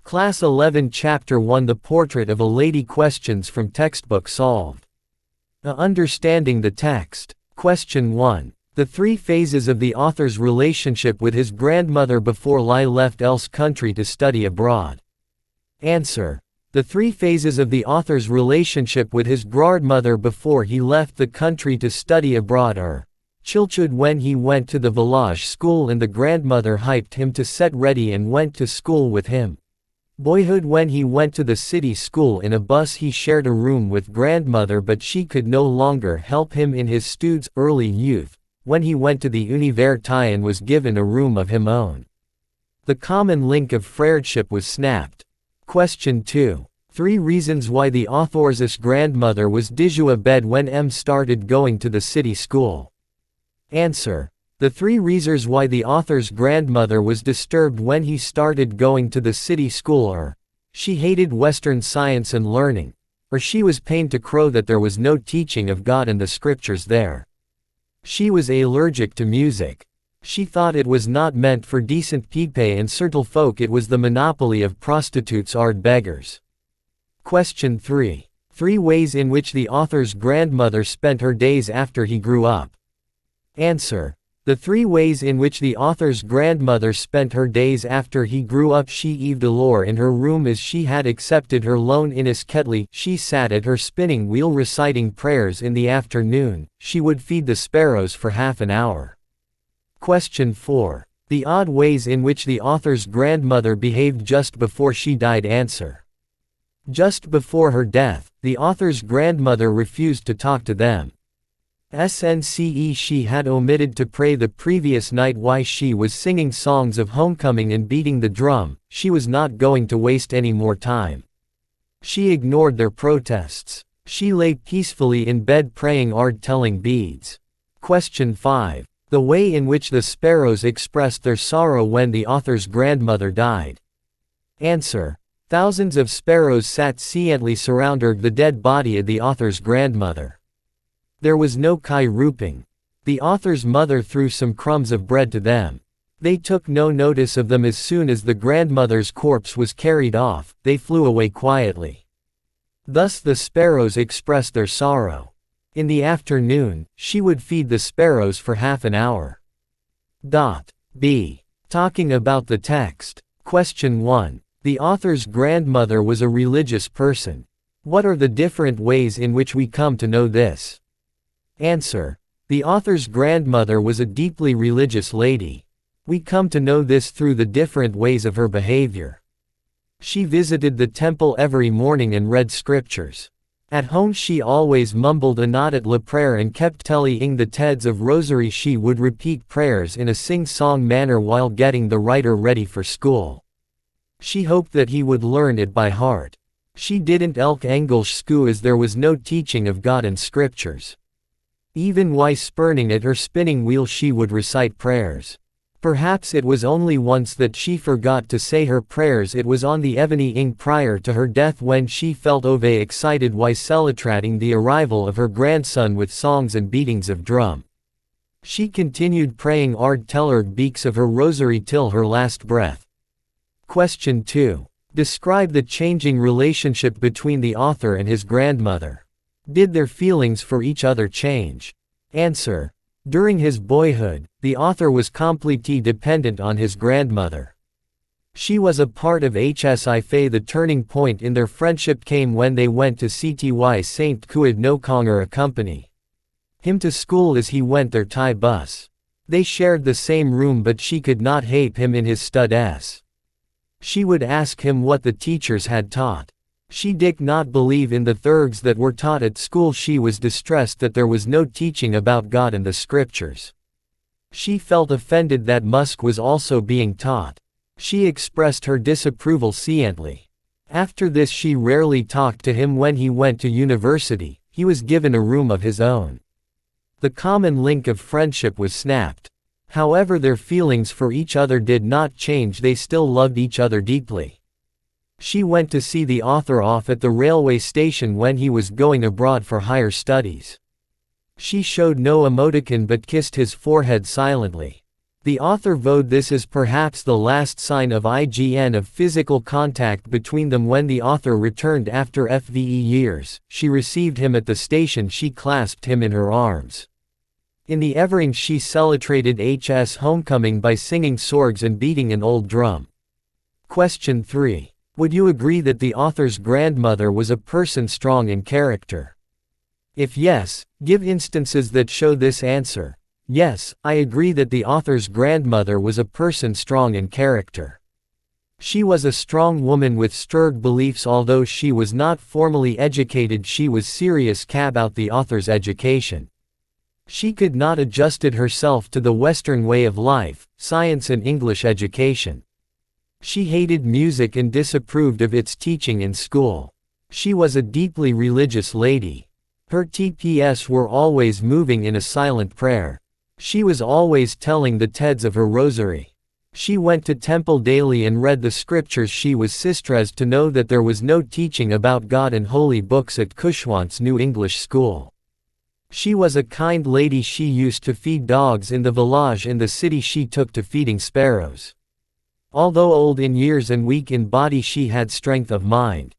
Class 11 Chapter 1 The Portrait of a Lady. Questions from textbook solved. Understanding the text. Question 1. The three phases of the author's relationship with his grandmother before Li left else country to study abroad. Answer. The three phases of the author's relationship with his grandmother before he left the country to study abroad are: childhood, when he went to the village school and the grandmother hyped him to set ready and went to school with him. Boyhood, when he went to the city school in a bus. He shared a room with grandmother but she could no longer help him in his studies. Early youth, when he went to the university and was given a room of him own. The common link of friendship was snapped. Question 2. 3 reasons why the author's grandmother was disobedient when M started going to the city school. Answer. The 3 reasons why the author's grandmother was disturbed when he started going to the city school are: she hated Western science and learning, or she was pained to crow that there was no teaching of God and the scriptures there. She was allergic to music. She thought it was not meant for decent people and certain folk. It was the monopoly of prostitutes or beggars. Question 3. 3 ways in which the author's grandmother spent her days after he grew up. Answer. The 3 ways in which the author's grandmother spent her days after he grew up: she eved alore in her room as she had accepted her loan in his kettle. She sat at her spinning wheel reciting prayers in the afternoon. She would feed the sparrows for half an hour. Question 4. The odd ways in which the author's grandmother behaved just before she died. Answer. Just before her death, the author's grandmother refused to talk to them. SNCE she had omitted to pray the previous night while she was singing songs of homecoming and beating the drum. She was not going to waste any more time. She ignored their protests. She lay peacefully in bed praying or telling beads. Question 5. The way in which the sparrows expressed their sorrow when the author's grandmother died. Answer. Thousands of sparrows sat silently surrounding the dead body of the author's grandmother. There was no whooping. The author's mother threw some crumbs of bread to them. They took no notice of them. As soon as the grandmother's corpse was carried off, they flew away quietly. Thus the sparrows expressed their sorrow. In the afternoon, she would feed the sparrows for half an hour. B. Talking about the text. Question 1. The author's grandmother was a religious person. What are the different ways in which we come to know this? Answer. The author's grandmother was a deeply religious lady. We come to know this through the different ways of her behavior. She visited the temple every morning and read scriptures. At home she always mumbled a knot at la prayer and kept telling the teads of rosary. She would repeat prayers in a sing-song manner while getting the writer ready for school. She hoped that he would learn it by heart. She didn't elk English school as there was no teaching of God and scriptures. Even while spurning at her spinning wheel she would recite prayers. Perhaps it was only once that she forgot to say her prayers. It was on the evening prior to her death when she felt excited while celebrating the arrival of her grandson with songs and beatings of drum. She continued praying ard tellerg beaks of her rosary till her last breath. Question 2. Describe the changing relationship between the author and his grandmother. Did their feelings for each other change? Answer. During his boyhood, the author was completely dependent on his grandmother. She was a part of HSI. The turning point in their friendship came when they went to CTY St. Cuid no Conger accompany him to school as he went their Thai bus. They shared the same room but she could not hate him in his studies. She would ask him what the teachers had taught. She did not believe in the things that were taught at school. She was distressed that there was no teaching about God and the scriptures. She felt offended that Musk was also being taught. She expressed her disapproval silently. After this she rarely talked to him. When he went to university, he was given a room of his own. The common link of friendship was snapped. However, their feelings for each other did not change. They still loved each other deeply. She went to see the author off at the railway station when he was going abroad for higher studies. She showed no emoticon but kissed his forehead silently. The author vowed this as perhaps the last sign of IGN of physical contact between them. When the author returned after FVE years, she received him at the station. She clasped him in her arms. In the Evering she celebrated HS homecoming by singing sorgs and beating an old drum. Question 3. Would you agree that the author's grandmother was a person strong in character? If yes, give instances that show this answer. Yes, I agree that the author's grandmother was a person strong in character. She was a strong woman with strong beliefs. Although she was not formally educated, she was serious about the author's education. She could not adjusted herself to the Western way of life, science and English education. She hated music and disapproved of its teaching in school. She was a deeply religious lady. Her TPS were always moving in a silent prayer. She was always telling the TEDs of her rosary. She went to temple daily and read the scriptures. She was distressed to know that there was no teaching about God and holy books at Cushwant's New English School. She was a kind lady. She used to feed dogs in the village. In the city she took to feeding sparrows. Although old in years and weak in body, she had strength of mind.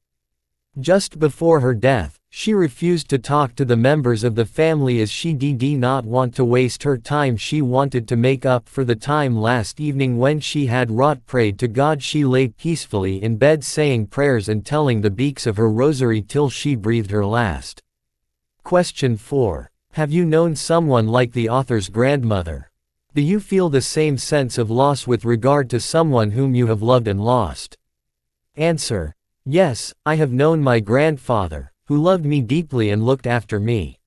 Just before her death, she refused to talk to the members of the family as she did not want to waste her time. She wanted to make up for the time last evening when she had prayed to God. She lay peacefully in bed saying prayers and telling the beaks of her rosary till she breathed her last. Question 4. Have you known someone like the author's grandmother? Do you feel the same sense of loss with regard to someone whom you have loved and lost? Answer. Yes, I have known my grandfather, who loved me deeply and looked after me.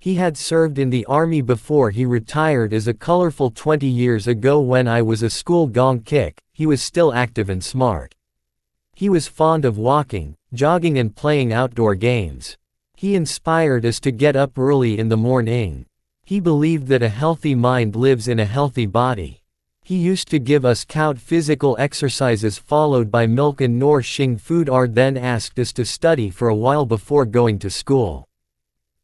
He had served in the army before he retired as a colorful 20 years ago. When I was a school gong kick, he was still active and smart. He was fond of walking, jogging and playing outdoor games. He inspired us to get up early in the morning. He believed that a healthy mind lives in a healthy body. He used to give us count physical exercises followed by milk and nourishing food. Then asked us to study for a while before going to school.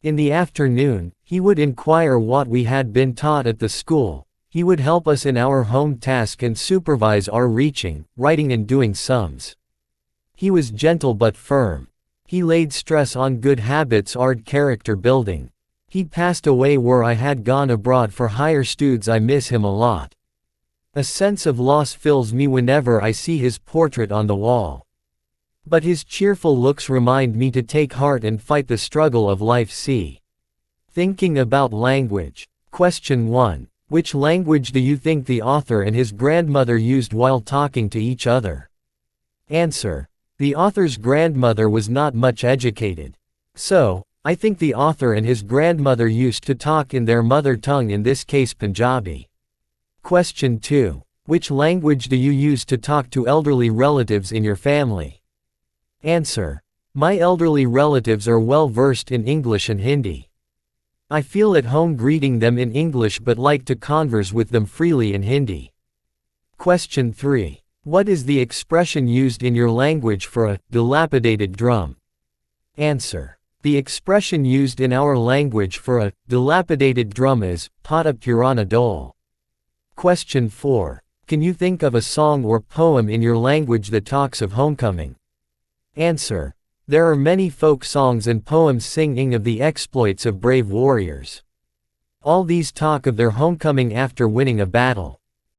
In the afternoon, he would inquire what we had been taught at the school. He would help us in our home task and supervise our reaching, writing and doing sums. He was gentle but firm. He laid stress on good habits and character building. He passed away where I had gone abroad for higher studies. I miss him a lot. A sense of loss fills me whenever I see his portrait on the wall. But his cheerful looks remind me to take heart and fight the struggle of life. Thinking about language. Question 1. Which language do you think the author and his grandmother used while talking to each other? Answer. The author's grandmother was not much educated. So, I think the author and his grandmother used to talk in their mother tongue, in this case Punjabi. Question 2. Which language do you use to talk to elderly relatives in your family? Answer. My elderly relatives are well versed in English and Hindi. I feel at home greeting them in English but like to converse with them freely in Hindi. Question 3. What is the expression used in your language for a dilapidated drum? Answer. The expression used in our language for a dilapidated drum is Pata Purana Dole. Question 4. Can you think of a song or poem in your language that talks of homecoming? Answer. There are many folk songs and poems singing of the exploits of brave warriors. All these talk of their homecoming after winning a battle.